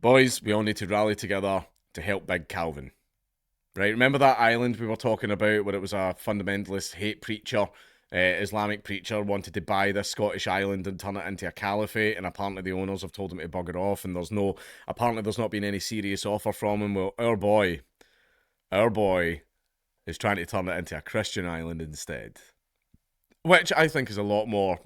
Boys, we all need to rally together to help Big Calvin. Right, remember that island we were talking about where it was a fundamentalist hate preacher, Islamic preacher, wanted to buy this Scottish island and turn it into a caliphate, and apparently the owners have told him to bugger off, and apparently there's not been any serious offer from him. Well, our boy is trying to turn it into a Christian island instead, which I think is a lot more,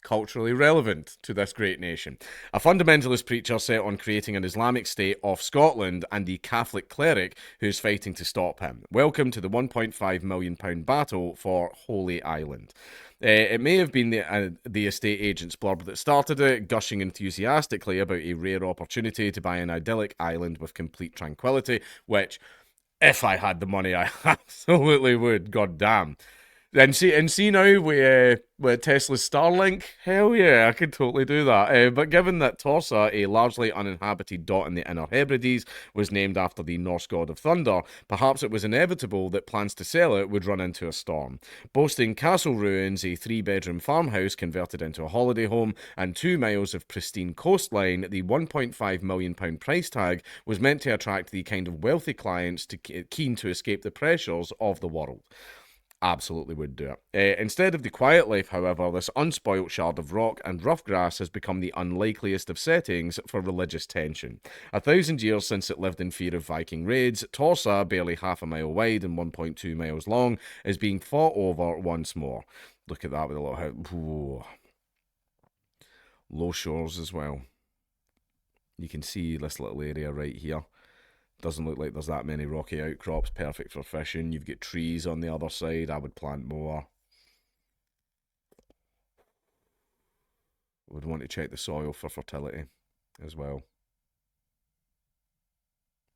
culturally relevant to this great nation. A fundamentalist preacher set on creating an Islamic state off Scotland and the Catholic cleric who's fighting to stop him. Welcome to the £1.5 million battle for Holy Island. It may have been the estate agent's blurb that started it, gushing enthusiastically about a rare opportunity to buy an idyllic island with complete tranquility, which, if I had the money, I absolutely would, god damn. And see now with Tesla's Starlink, hell yeah, I could totally do that. But given that Torsa, a largely uninhabited dot in the Inner Hebrides, was named after the Norse god of thunder, perhaps it was inevitable that plans to sell it would run into a storm. Boasting castle ruins, a 3-bedroom farmhouse converted into a holiday home, and 2 miles of pristine coastline, the £1.5 million price tag was meant to attract the kind of wealthy clients keen to escape the pressures of the world. Absolutely would do it. Instead of the quiet life, however, this unspoilt shard of rock and rough grass has become the unlikeliest of settings for religious tension. 1,000 years since it lived in fear of Viking raids, Torsa, barely half a mile wide and 1.2 miles long, is being fought over once more. Look at that with a little house. Low shores as well. You can see this little area right here. Doesn't look like there's that many rocky outcrops, perfect for fishing. You've got trees on the other side. I would plant more. Would want to check the soil for fertility as well.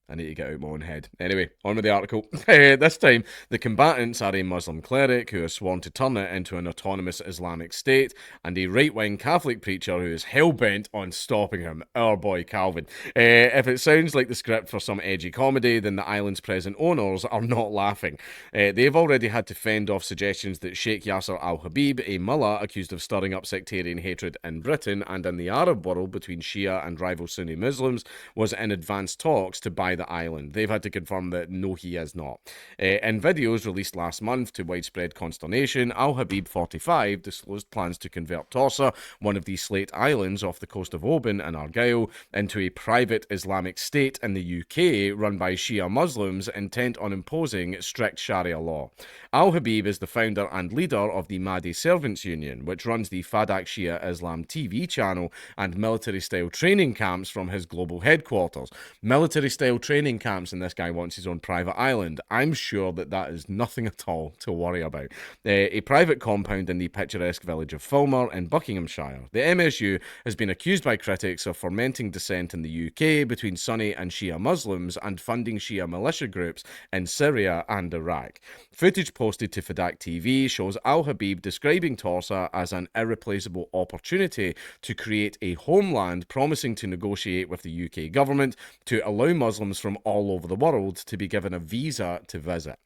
I need to get out my own head. Anyway, on with the article. This time, the combatants are a Muslim cleric who has sworn to turn it into an autonomous Islamic state, and a right-wing Catholic preacher who is hell-bent on stopping him, our boy Calvin. If it sounds like the script for some edgy comedy, then the island's present owners are not laughing. They've already had to fend off suggestions that Sheikh Yasser al-Habib, a mullah accused of stirring up sectarian hatred in Britain and in the Arab world between Shia and rival Sunni Muslims, was in advanced talks to buy the island. They've had to confirm that no, he is not. In videos released last month to widespread consternation, Al-Habib 45 disclosed plans to convert Torsa, one of the Slate Islands off the coast of Oban and Argyll, into a private Islamic state in the UK run by Shia Muslims intent on imposing strict Sharia law. Al-Habib is the founder and leader of the Mahdi Servants Union, which runs the Fadak Shia Islam TV channel and military-style training camps from his global headquarters. Military-style training camps, and this guy wants his own private island. I'm sure that is nothing at all to worry about. A private compound in the picturesque village of Fulmer in Buckinghamshire. The MSU has been accused by critics of fomenting dissent in the UK between Sunni and Shia Muslims and funding Shia militia groups in Syria and Iraq. Footage posted to Fadak TV shows Al-Habib describing Torsa as an irreplaceable opportunity to create a homeland, promising to negotiate with the UK government to allow Muslims from all over the world to be given a visa to visit.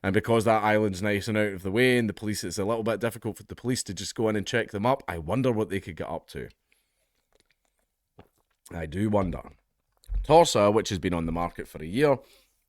And because that island's nice and out of the way, and it's a little bit difficult for the police to just go in and check them up, I wonder what they could get up to. I do wonder. Torsa, which has been on the market for a year,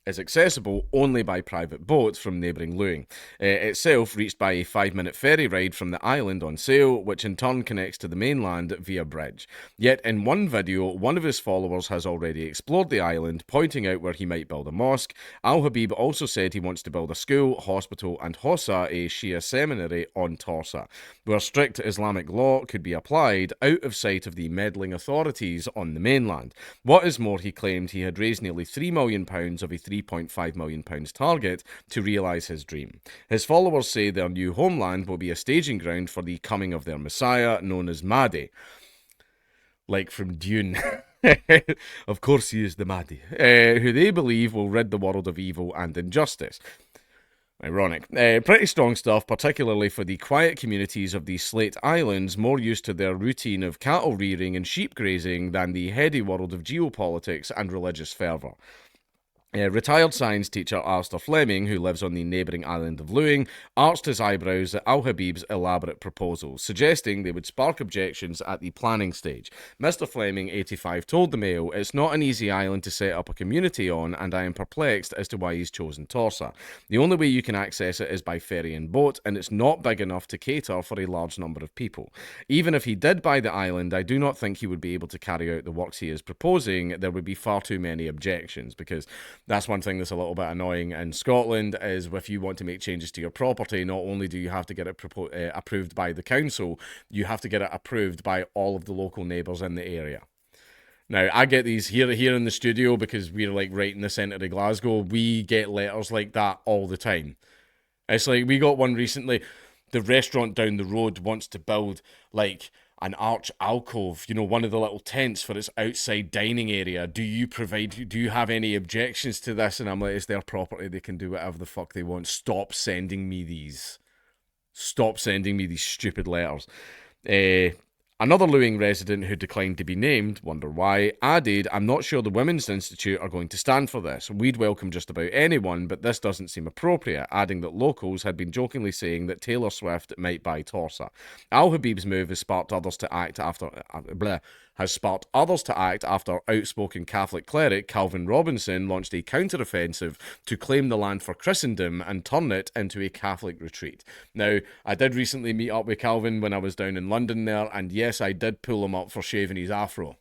is accessible only by private boats from neighbouring Lewing. Itself reached by a 5-minute ferry ride from the island on sail, which in turn connects to the mainland via bridge. Yet in one video, one of his followers has already explored the island, pointing out where he might build a mosque. Al-Habib also said he wants to build a school, hospital and Hossa, a Shia seminary, on Torsa, where strict Islamic law could be applied out of sight of the meddling authorities on the mainland. What is more, he claimed he had raised nearly £3 million of a £3.5 million target to realise his dream. His followers say their new homeland will be a staging ground for the coming of their messiah, known as Mahdi. Like from Dune. Of course he is the Mahdi. Who they believe will rid the world of evil and injustice. Ironic. Pretty strong stuff, particularly for the quiet communities of the Slate Islands, more used to their routine of cattle rearing and sheep grazing than the heady world of geopolitics and religious fervour. Retired science teacher Alistair Fleming, who lives on the neighbouring island of Lewing, arched his eyebrows at Al Habib's elaborate proposals, suggesting they would spark objections at the planning stage. Mr. Fleming, 85, told the Mail, "It's not an easy island to set up a community on, and I am perplexed as to why he's chosen Torsa. The only way you can access it is by ferry and boat, and it's not big enough to cater for a large number of people. Even if he did buy the island, I do not think he would be able to carry out the works he is proposing. There would be far too many objections," because that's one thing that's a little bit annoying in Scotland, is if you want to make changes to your property, not only do you have to get it approved by the council, you have to get it approved by all of the local neighbours in the area. Now, I get these here in the studio because we're like right in the centre of Glasgow. We get letters like that all the time. It's like, we got one recently. The restaurant down the road wants to build like an arch alcove, one of the little tents for its outside dining area. Do you have any objections to this? And I'm like, it's their property. They can do whatever the fuck they want. Stop sending me these stupid letters. Another Lewing resident who declined to be named, wonder why, added, "I'm not sure the Women's Institute are going to stand for this. We'd welcome just about anyone, but this doesn't seem appropriate," adding that locals had been jokingly saying that Taylor Swift might buy Torsa. Al Habib's move has sparked others to act after outspoken Catholic cleric Calvin Robinson launched a counter-offensive to claim the land for Christendom and turn it into a Catholic retreat. Now, I did recently meet up with Calvin when I was down in London there, and yes, I did pull him up for shaving his afro.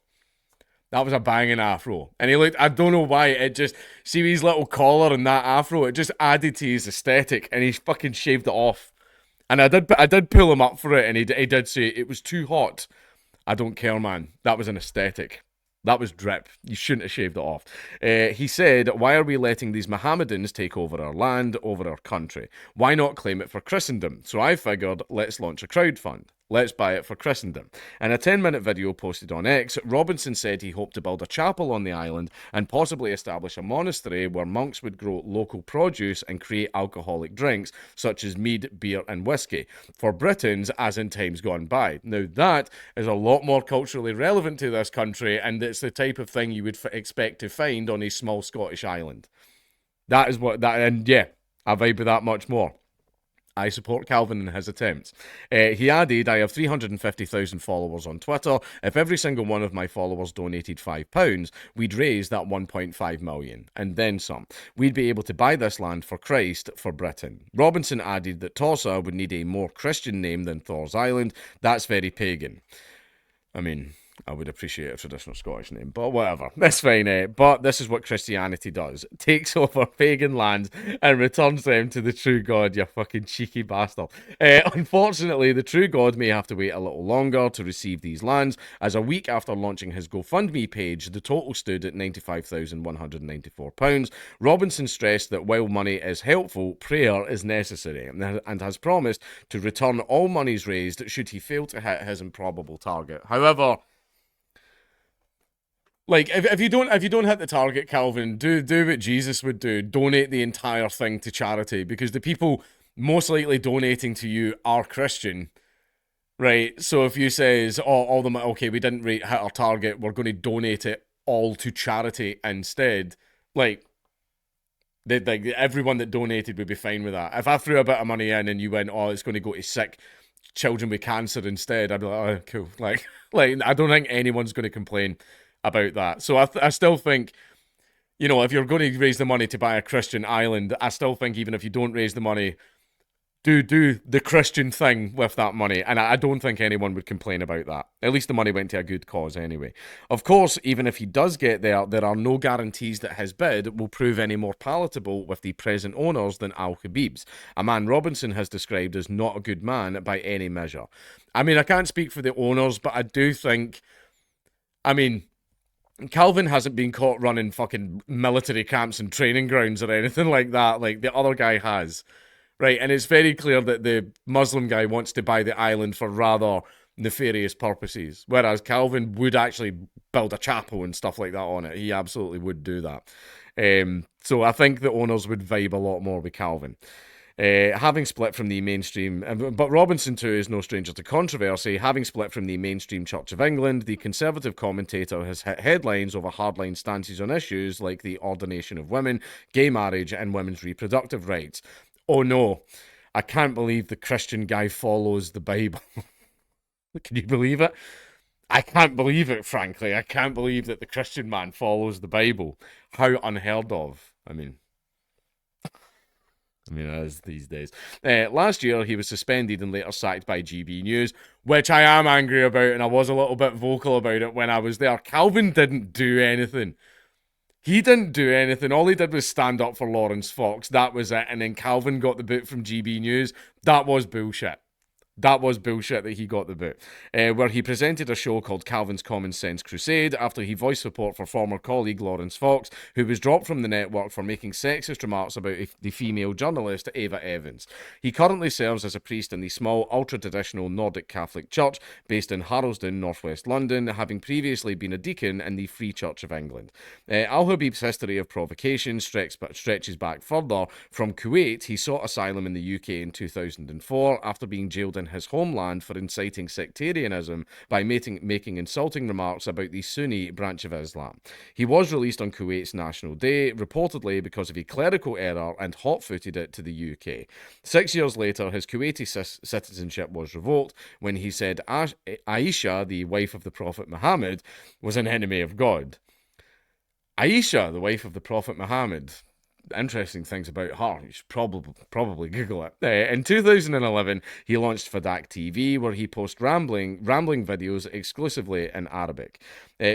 That was a banging afro. And he looked, I don't know why, it just, see his little collar and that afro, it just added to his aesthetic, and he fucking shaved it off. And I did pull him up for it, and he did say, "It was too hot." I don't care, man. That was an aesthetic. That was drip. You shouldn't have shaved it off. He said, "Why are we letting these Mohammedans take over our land, over our country? Why not claim it for Christendom?" So I figured, let's launch a crowdfund. Let's buy it for Christendom. In a 10-minute video posted on X, Robinson said he hoped to build a chapel on the island and possibly establish a monastery where monks would grow local produce and create alcoholic drinks, such as mead, beer, and whiskey, for Britons as in times gone by. Now that is a lot more culturally relevant to this country, and it's the type of thing you would expect to find on a small Scottish island. That is what that, and yeah, I vibe with that much more. I support Calvin in his attempts. He added, "I have 350,000 followers on Twitter. If every single one of my followers donated £5, we'd raise that 1.5 million, and then some. We'd be able to buy this land for Christ, for Britain." Robinson added that Torsa would need a more Christian name than Thor's Island. That's very pagan. I mean, I would appreciate a traditional Scottish name, but whatever. That's fine. But this is what Christianity does. It takes over pagan lands and returns them to the true God, you fucking cheeky bastard. Unfortunately, the true God may have to wait a little longer to receive these lands, as a week after launching his GoFundMe page, the total stood at £95,194. Robinson stressed that while money is helpful, prayer is necessary, and has promised to return all monies raised should he fail to hit his improbable target. However, like, if you don't hit the target, Calvin, do what Jesus would do. Donate the entire thing to charity, because the people most likely donating to you are Christian, right? So if you says, "Oh, all the money, okay, we didn't hit our target, we're going to donate it all to charity instead," like everyone that donated would be fine with that. If I threw a bit of money in and you went, "Oh, it's going to go to sick children with cancer instead," I'd be like, "Oh, cool." Like I don't think anyone's going to complain about that. So I still think, if you're going to raise the money to buy a Christian island, I still think even if you don't raise the money, do the Christian thing with that money. And I don't think anyone would complain about that. At least the money went to a good cause anyway. Of course, even if he does get there, there are no guarantees that his bid will prove any more palatable with the present owners than Al Habib's, a man Robinson has described as not a good man by any measure. I mean, I can't speak for the owners, but I do think, Calvin hasn't been caught running fucking military camps and training grounds or anything like that, like the other guy has, right? And it's very clear that the Muslim guy wants to buy the island for rather nefarious purposes, whereas Calvin would actually build a chapel and stuff like that on it. He absolutely would do that. So I think the owners would vibe a lot more with Calvin. Having split from the mainstream, but Robinson too is no stranger to controversy. Having split from the mainstream Church of England, the Conservative commentator has hit headlines over hardline stances on issues like the ordination of women, gay marriage, and women's reproductive rights. Oh no, I can't believe the Christian guy follows the Bible. Can you believe it? I can't believe it, frankly. I can't believe that the Christian man follows the Bible. How unheard of. As these days. Last year, he was suspended and later sacked by GB News, which I am angry about, and I was a little bit vocal about it when I was there. Calvin didn't do anything. He didn't do anything. All he did was stand up for Lawrence Fox. That was it. And then Calvin got the boot from GB News. That was bullshit. That was bullshit that he got the boot. Where he presented a show called Calvin's Common Sense Crusade after he voiced support for former colleague Lawrence Fox, who was dropped from the network for making sexist remarks about the female journalist Ava Evans. He currently serves as a priest in the small, ultra-traditional Nordic Catholic Church based in Harlesden, northwest London, having previously been a deacon in the Free Church of England. Al-Habib's history of provocation stretches back further. From Kuwait, he sought asylum in the UK in 2004 after being jailed in his homeland for inciting sectarianism by making insulting remarks about the Sunni branch of Islam. He was released on Kuwait's National Day, reportedly because of a clerical error, and hot-footed it to the UK. 6 years later, his Kuwaiti citizenship was revoked when he said Aisha, the wife of the Prophet Muhammad, was an enemy of God. Aisha, the wife of the Prophet Muhammad. Interesting things about her. You should probably Google it. In 2011, he launched Fadak TV, where he posts rambling videos exclusively in Arabic.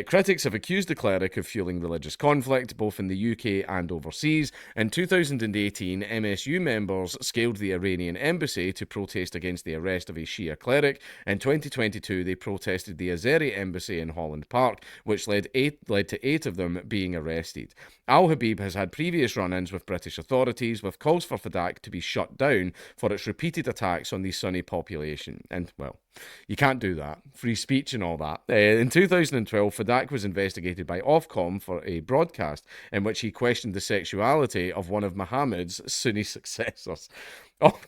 Critics have accused the cleric of fueling religious conflict, both in the UK and overseas. In 2018, MSU members scaled the Iranian embassy to protest against the arrest of a Shia cleric. In 2022, they protested the Azeri embassy in Holland Park, which led to 8 of them being arrested. Al-Habib has had previous run-ins with British authorities, with calls for Fadak to be shut down for its repeated attacks on the Sunni population. And, well, you can't do that. Free speech and all that. In 2012, Fadak was investigated by Ofcom for a broadcast in which he questioned the sexuality of one of Muhammad's Sunni successors. Oh,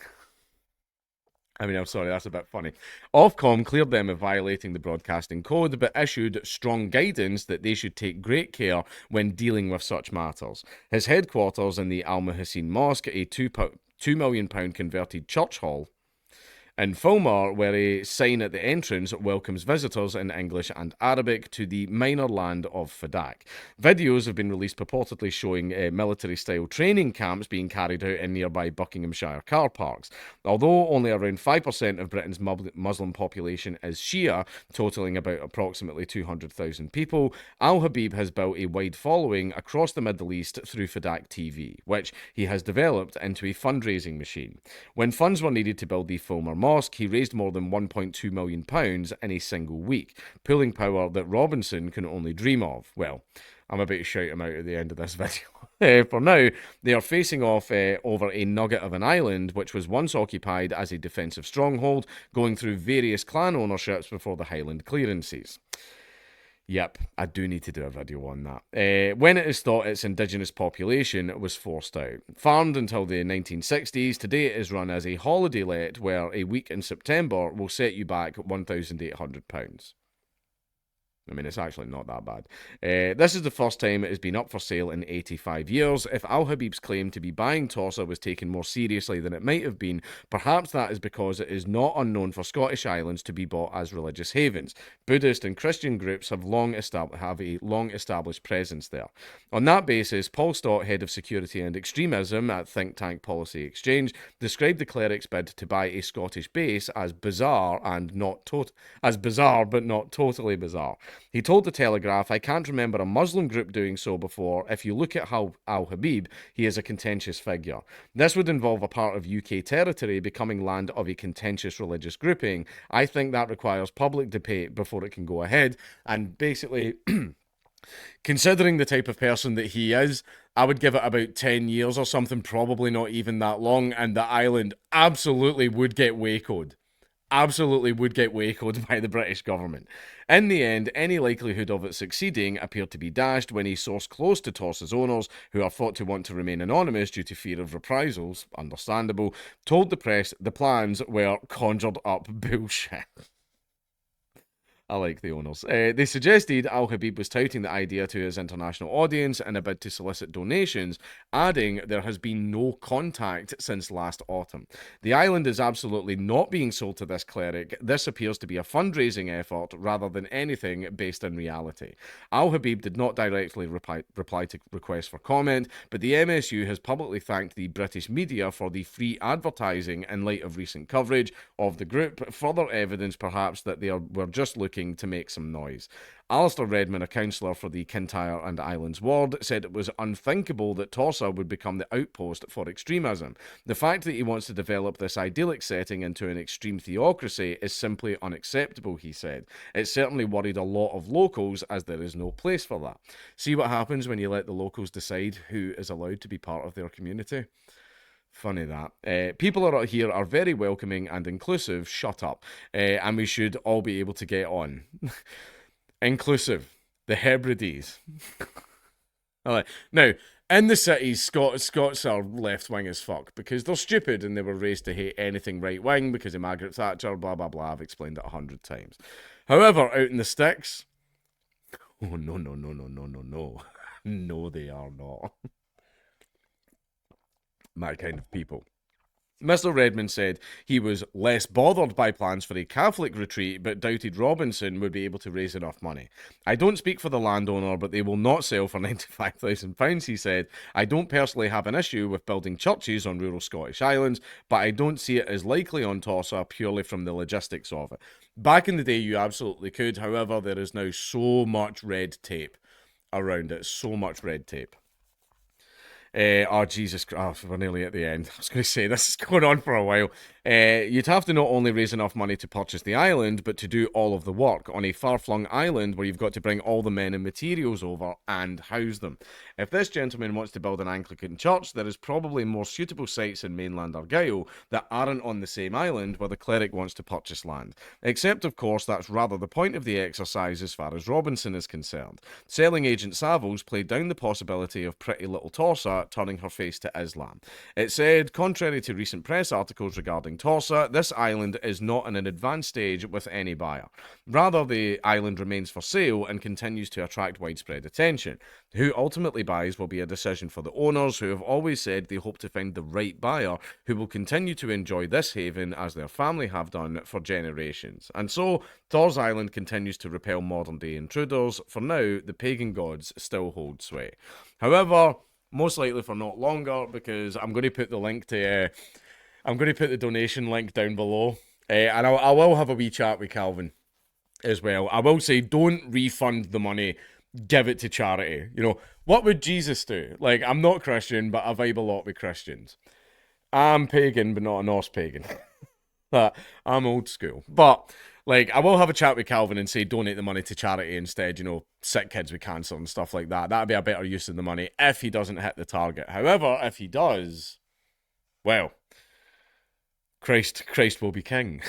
I'm sorry, that's a bit funny. Ofcom cleared them of violating the broadcasting code, but issued strong guidance that they should take great care when dealing with such matters. His headquarters in the Al Muhsin Mosque, a £2 million converted church hall, in Fulmar, where a sign at the entrance welcomes visitors in English and Arabic to the minor land of Fadak. Videos have been released purportedly showing military-style training camps being carried out in nearby Buckinghamshire car parks. Although only around 5% of Britain's Muslim population is Shia, totaling about approximately 200,000 people, Al-Habib has built a wide following across the Middle East through Fadak TV, which he has developed into a fundraising machine. When funds were needed to build the Fulmar Mosque, he raised more than £1.2 million in a single week, pulling power that Robinson can only dream of. Well, I'm about to shout him out at the end of this video. For now, they are facing off over a nugget of an island, which was once occupied as a defensive stronghold, going through various clan ownerships before the Highland clearances. Yep, I do need to do a video on that. When it is thought its indigenous population was forced out. Farmed until the 1960s, today it is run as a holiday let where a week in September will set you back £1,800. It's actually not that bad. This is the first time it has been up for sale in 85 years. If Al-Habib's claim to be buying Torsa was taken more seriously than it might have been, perhaps that is because it is not unknown for Scottish islands to be bought as religious havens. Buddhist and Christian groups have a long-established presence there. On that basis, Paul Stott, head of security and extremism at think tank Policy Exchange, described the cleric's bid to buy a Scottish base as bizarre but not totally bizarre. He told The Telegraph, "I can't remember a Muslim group doing so before. If you look at Al-Habib, he is a contentious figure. This would involve a part of UK territory becoming land of a contentious religious grouping. I think that requires public debate before it can go ahead." And basically, considering the type of person that he is, I would give it about 10 years or something, probably not even that long, and the island absolutely would get Waco'd. absolutely would get waycoed by the British government. In the end, any likelihood of it succeeding appeared to be dashed when a source close to Torsa's owners, who are thought to want to remain anonymous due to fear of reprisals, understandable, told the press the plans were conjured up bullshit. I like the owners. They suggested Al Habib was touting the idea to his international audience in a bid to solicit donations, adding there has been no contact since last autumn. The island is absolutely not being sold to this cleric. This appears to be a fundraising effort rather than anything based in reality. Al Habib did not directly reply to requests for comment, but the MSU has publicly thanked the British media for the free advertising in light of recent coverage of the group, further evidence perhaps that they were just looking to make some noise. Alistair Redman, a councillor for the Kintyre and Islands ward, said it was unthinkable that Torsa would become the outpost for extremism. The fact that he wants to develop this idyllic setting into an extreme theocracy is simply unacceptable, he said. It certainly worried a lot of locals, as there is no place for that. See what happens when you let the locals decide who is allowed to be part of their community? Funny that. People here are very welcoming and inclusive. Shut up. And we should all be able to get on. Inclusive. The Hebrides. Now, in the cities, Scots are left wing as fuck because they're stupid and they were raised to hate anything right wing because of Margaret Thatcher, blah, blah, blah. I've explained it 100 times. However, out in the sticks, oh, no, no, no, no, no, no, no. No, they are not. My kind of people. Mr. Redmond said he was less bothered by plans for a Catholic retreat, but doubted Robinson would be able to raise enough money. I don't speak for the landowner, but they will not sell for £95,000, he said. I don't personally have an issue with building churches on rural Scottish islands, but I don't see it as likely on Torsa purely from the logistics of it. Back in the day, you absolutely could. However, there is now so much red tape around it. So much red tape. Oh, Jesus Christ, we're nearly at the end. I was going to say, this is going on for a while. You'd have to not only raise enough money to purchase the island, but to do all of the work on a far-flung island where you've got to bring all the men and materials over and house them. If this gentleman wants to build an Anglican church, there is probably more suitable sites in mainland Argyll that aren't on the same island where the cleric wants to purchase land. Except, of course, that's rather the point of the exercise as far as Robinson is concerned. Selling agent Savills played down the possibility of pretty little Torsa turning her face to Islam. It said, contrary to recent press articles regarding Torsa, this island is not in an advanced stage with any buyer. Rather, the island remains for sale and continues to attract widespread attention. Who ultimately buys will be a decision for the owners, who have always said they hope to find the right buyer who will continue to enjoy this haven as their family have done for generations. And so, Thor's Island continues to repel modern-day intruders. For now, the pagan gods still hold sway. However, most likely for not longer, because I'm going to put the link to... I'm going to put the donation link down below. And I will have a wee chat with Calvin as well. I will say, don't refund the money. Give it to charity. You know, what would Jesus do? Like, I'm not Christian, but I vibe a lot with Christians. I'm pagan, but not a Norse pagan. I'm old school. But, like, I will have a chat with Calvin and say donate the money to charity instead, you know, sick kids with cancer and stuff like that. That'd be a better use of the money if he doesn't hit the target. However, if he does, well, Christ will be king.